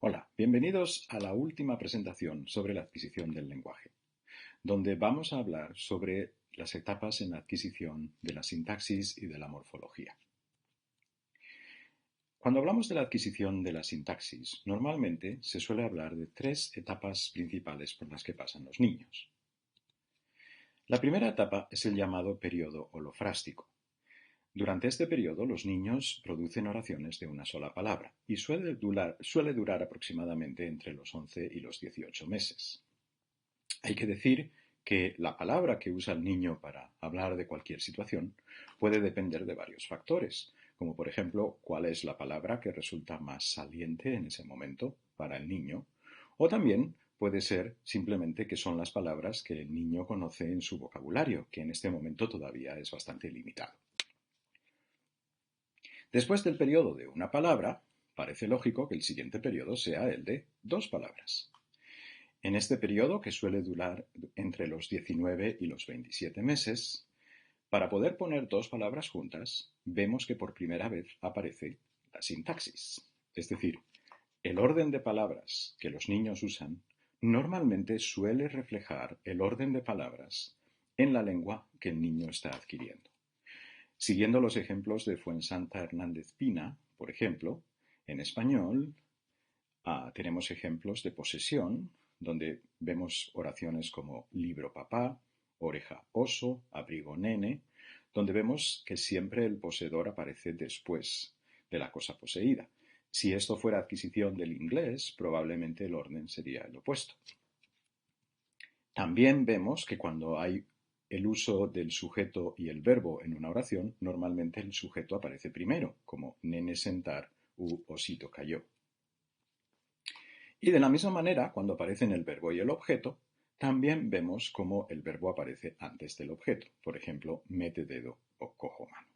Hola, bienvenidos a la última presentación sobre la adquisición del lenguaje, donde vamos a hablar sobre las etapas en la adquisición de la sintaxis y de la morfología. Cuando hablamos de la adquisición de la sintaxis, normalmente se suele hablar de tres etapas principales por las que pasan los niños. La primera etapa es el llamado periodo holofrástico. Durante este periodo, los niños producen oraciones de una sola palabra y suele durar aproximadamente entre los 11 y los 18 meses. Hay que decir que la palabra que usa el niño para hablar de cualquier situación puede depender de varios factores, como por ejemplo cuál es la palabra que resulta más saliente en ese momento para el niño, o también puede ser simplemente que son las palabras que el niño conoce en su vocabulario, que en este momento todavía es bastante limitado. Después del periodo de una palabra, parece lógico que el siguiente periodo sea el de dos palabras. En este periodo, que suele durar entre los 19 y los 27 meses, para poder poner dos palabras juntas, vemos que por primera vez aparece la sintaxis. Es decir, el orden de palabras que los niños usan normalmente suele reflejar el orden de palabras en la lengua que el niño está adquiriendo. Siguiendo los ejemplos de Fuensanta Hernández Pina, por ejemplo, en español tenemos ejemplos de posesión, donde vemos oraciones como libro papá, oreja oso, abrigo nene, donde vemos que siempre el poseedor aparece después de la cosa poseída. Si esto fuera adquisición del inglés, probablemente el orden sería el opuesto. También vemos que cuando hay el uso del sujeto y el verbo en una oración, normalmente el sujeto aparece primero, como nene sentar u osito cayó. Y de la misma manera, cuando aparecen el verbo y el objeto, también vemos cómo el verbo aparece antes del objeto. Por ejemplo, mete dedo o cojo mano.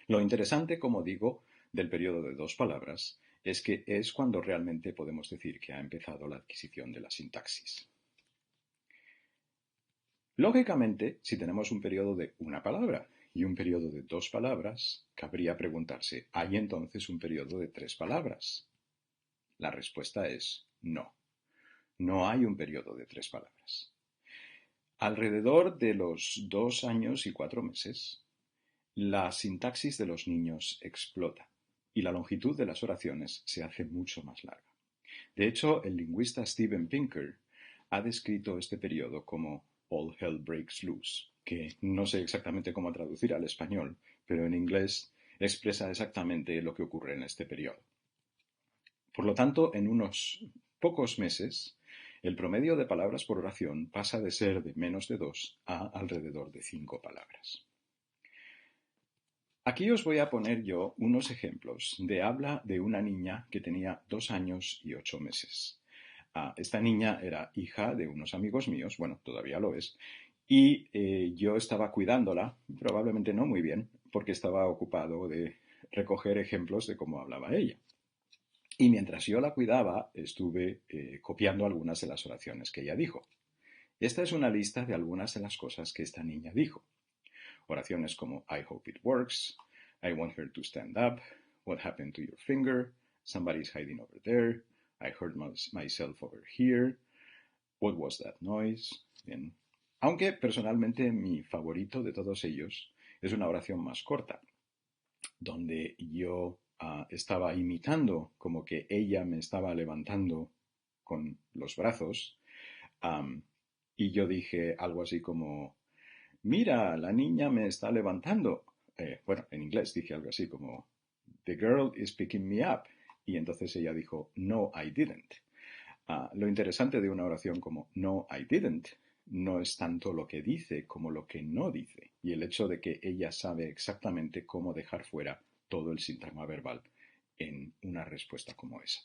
Lo interesante, como digo, del periodo de dos palabras es que es cuando realmente podemos decir que ha empezado la adquisición de la sintaxis. Lógicamente, si tenemos un periodo de una palabra y un periodo de dos palabras, cabría preguntarse, ¿hay entonces un periodo de tres palabras? La respuesta es no. No hay un periodo de tres palabras. Alrededor de los 2 años y 4 meses, la sintaxis de los niños explota y la longitud de las oraciones se hace mucho más larga. De hecho, el lingüista Steven Pinker ha descrito este periodo como All Hell Breaks Loose, que no sé exactamente cómo traducir al español, pero en inglés expresa exactamente lo que ocurre en este periodo. Por lo tanto, en unos pocos meses, el promedio de palabras por oración pasa de ser de menos de 2 a alrededor de 5 palabras. Aquí os voy a poner yo unos ejemplos de habla de una niña que tenía 2 años y 8 meses. Esta niña era hija de unos amigos míos, bueno, todavía lo es, y yo estaba cuidándola, probablemente no muy bien, porque estaba ocupado de recoger ejemplos de cómo hablaba ella. Y mientras yo la cuidaba, estuve copiando algunas de las oraciones que ella dijo. Esta es una lista de algunas de las cosas que esta niña dijo. Oraciones como I hope it works, I want her to stand up, what happened to your finger, somebody's hiding over there, I heard myself over here, what was that noise? Bien. Aunque personalmente mi favorito de todos ellos es una oración más corta, donde yo estaba imitando como que ella me estaba levantando con los brazos y yo dije algo así como, mira, la niña me está levantando. Bueno, en inglés dije algo así como, the girl is picking me up. Y entonces ella dijo, no, I didn't. Lo interesante de una oración como no, I didn't no es tanto lo que dice como lo que no dice, y el hecho de que ella sabe exactamente cómo dejar fuera todo el sintagma verbal en una respuesta como esa.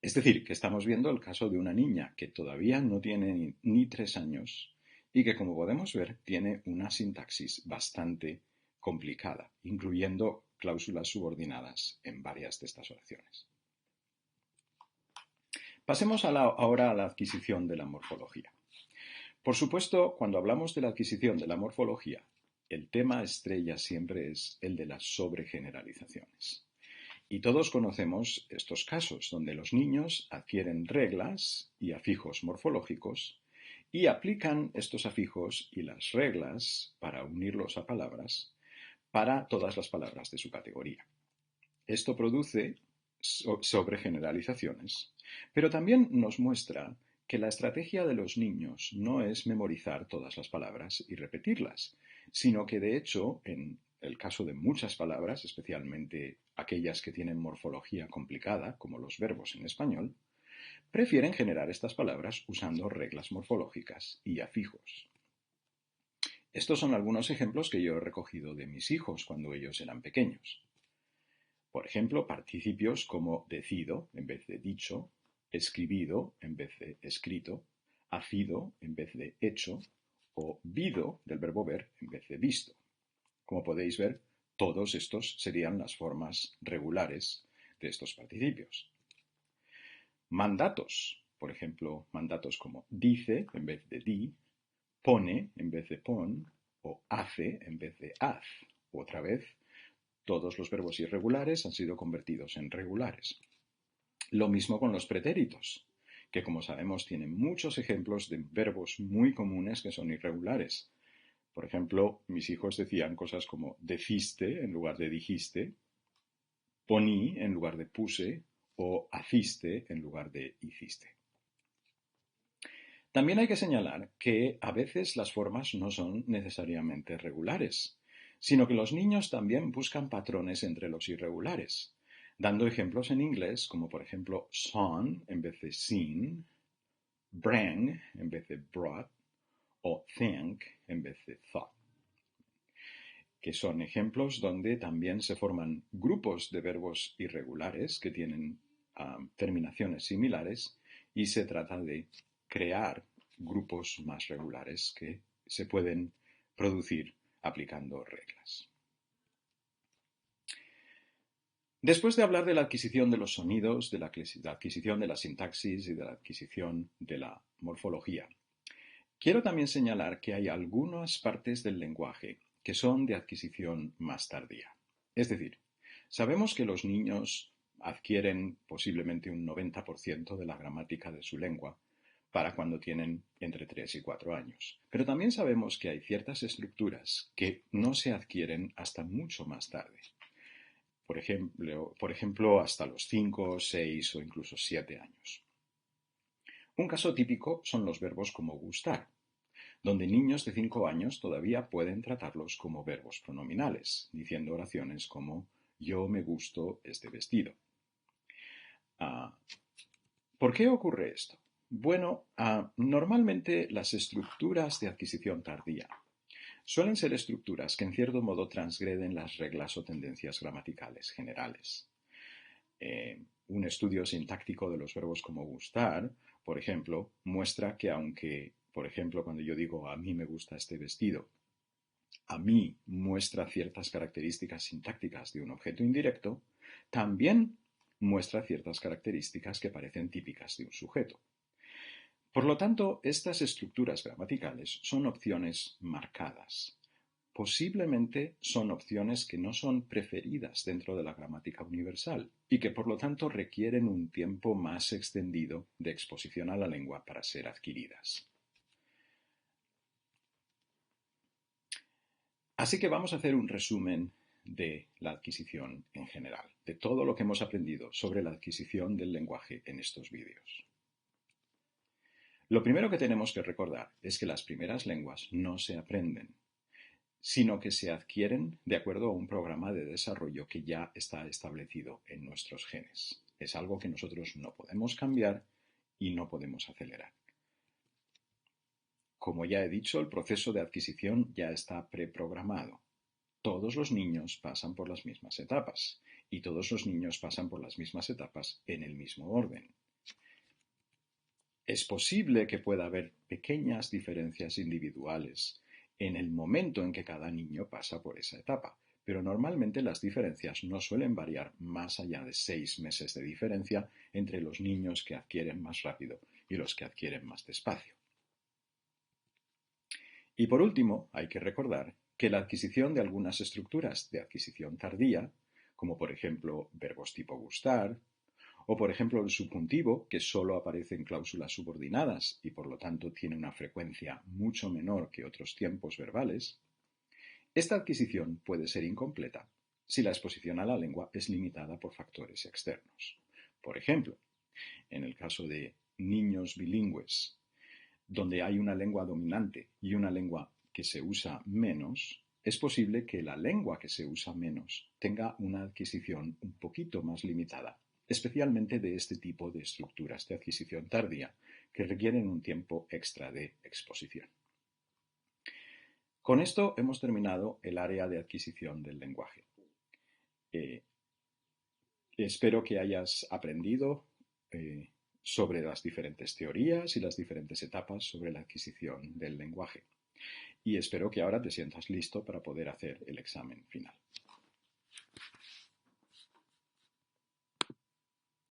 Es decir, que estamos viendo el caso de una niña que todavía no tiene ni 3 años y que, como podemos ver, tiene una sintaxis bastante complicada, incluyendo cláusulas subordinadas en varias de estas oraciones. Pasemos ahora a la adquisición de la morfología. Por supuesto, cuando hablamos de la adquisición de la morfología, el tema estrella siempre es el de las sobregeneralizaciones. Y todos conocemos estos casos donde los niños adquieren reglas y afijos morfológicos y aplican estos afijos y las reglas para unirlos a palabras para todas las palabras de su categoría. Esto produce sobregeneralizaciones, pero también nos muestra que la estrategia de los niños no es memorizar todas las palabras y repetirlas, sino que de hecho, en el caso de muchas palabras, especialmente aquellas que tienen morfología complicada, como los verbos en español, prefieren generar estas palabras usando reglas morfológicas y afijos. Estos son algunos ejemplos que yo he recogido de mis hijos cuando ellos eran pequeños. Por ejemplo, participios como decido en vez de dicho, escribido en vez de escrito, hacido en vez de hecho o vido del verbo ver en vez de visto. Como podéis ver, todos estos serían las formas regulares de estos participios. Mandatos, por ejemplo, mandatos como dice en vez de di, pone en vez de pon o hace en vez de haz. Otra vez, todos los verbos irregulares han sido convertidos en regulares. Lo mismo con los pretéritos, que como sabemos tienen muchos ejemplos de verbos muy comunes que son irregulares. Por ejemplo, mis hijos decían cosas como deciste en lugar de dijiste, poní en lugar de puse o haciste en lugar de hiciste. También hay que señalar que a veces las formas no son necesariamente regulares, sino que los niños también buscan patrones entre los irregulares, dando ejemplos en inglés como por ejemplo son en vez de seen, bring en vez de brought o think en vez de thought, que son ejemplos donde también se forman grupos de verbos irregulares que tienen terminaciones similares y se trata de crear grupos más regulares que se pueden producir aplicando reglas. Después de hablar de la adquisición de los sonidos, de la adquisición de la sintaxis y de la adquisición de la morfología, quiero también señalar que hay algunas partes del lenguaje que son de adquisición más tardía. Es decir, sabemos que los niños adquieren posiblemente un 90% de la gramática de su lengua para cuando tienen entre 3 y 4 años. Pero también sabemos que hay ciertas estructuras que no se adquieren hasta mucho más tarde. Por ejemplo, hasta los 5, 6 o incluso 7 años. Un caso típico son los verbos como gustar, donde niños de 5 años todavía pueden tratarlos como verbos pronominales, diciendo oraciones como yo me gusto este vestido. ¿Por qué ocurre esto? Bueno, normalmente las estructuras de adquisición tardía suelen ser estructuras que en cierto modo transgreden las reglas o tendencias gramaticales generales. Un estudio sintáctico de los verbos como gustar, por ejemplo, muestra que aunque, por ejemplo, cuando yo digo a mí me gusta este vestido, a mí muestra ciertas características sintácticas de un objeto indirecto, también muestra ciertas características que parecen típicas de un sujeto. Por lo tanto, estas estructuras gramaticales son opciones marcadas. Posiblemente son opciones que no son preferidas dentro de la gramática universal y que por lo tanto requieren un tiempo más extendido de exposición a la lengua para ser adquiridas. Así que vamos a hacer un resumen de la adquisición en general, de todo lo que hemos aprendido sobre la adquisición del lenguaje en estos vídeos. Lo primero que tenemos que recordar es que las primeras lenguas no se aprenden, sino que se adquieren de acuerdo a un programa de desarrollo que ya está establecido en nuestros genes. Es algo que nosotros no podemos cambiar y no podemos acelerar. Como ya he dicho, el proceso de adquisición ya está preprogramado. Todos los niños pasan por las mismas etapas y todos los niños pasan por las mismas etapas en el mismo orden. Es posible que pueda haber pequeñas diferencias individuales en el momento en que cada niño pasa por esa etapa, pero normalmente las diferencias no suelen variar más allá de 6 meses de diferencia entre los niños que adquieren más rápido y los que adquieren más despacio. Y por último, hay que recordar que la adquisición de algunas estructuras de adquisición tardía, como por ejemplo verbos tipo gustar, o por ejemplo el subjuntivo, que solo aparece en cláusulas subordinadas y por lo tanto tiene una frecuencia mucho menor que otros tiempos verbales, esta adquisición puede ser incompleta si la exposición a la lengua es limitada por factores externos. Por ejemplo, en el caso de niños bilingües, donde hay una lengua dominante y una lengua que se usa menos, es posible que la lengua que se usa menos tenga una adquisición un poquito más limitada, especialmente de este tipo de estructuras de adquisición tardía que requieren un tiempo extra de exposición. Con esto hemos terminado el área de adquisición del lenguaje. Espero que hayas aprendido sobre las diferentes teorías y las diferentes etapas sobre la adquisición del lenguaje. Y espero que ahora te sientas listo para poder hacer el examen final.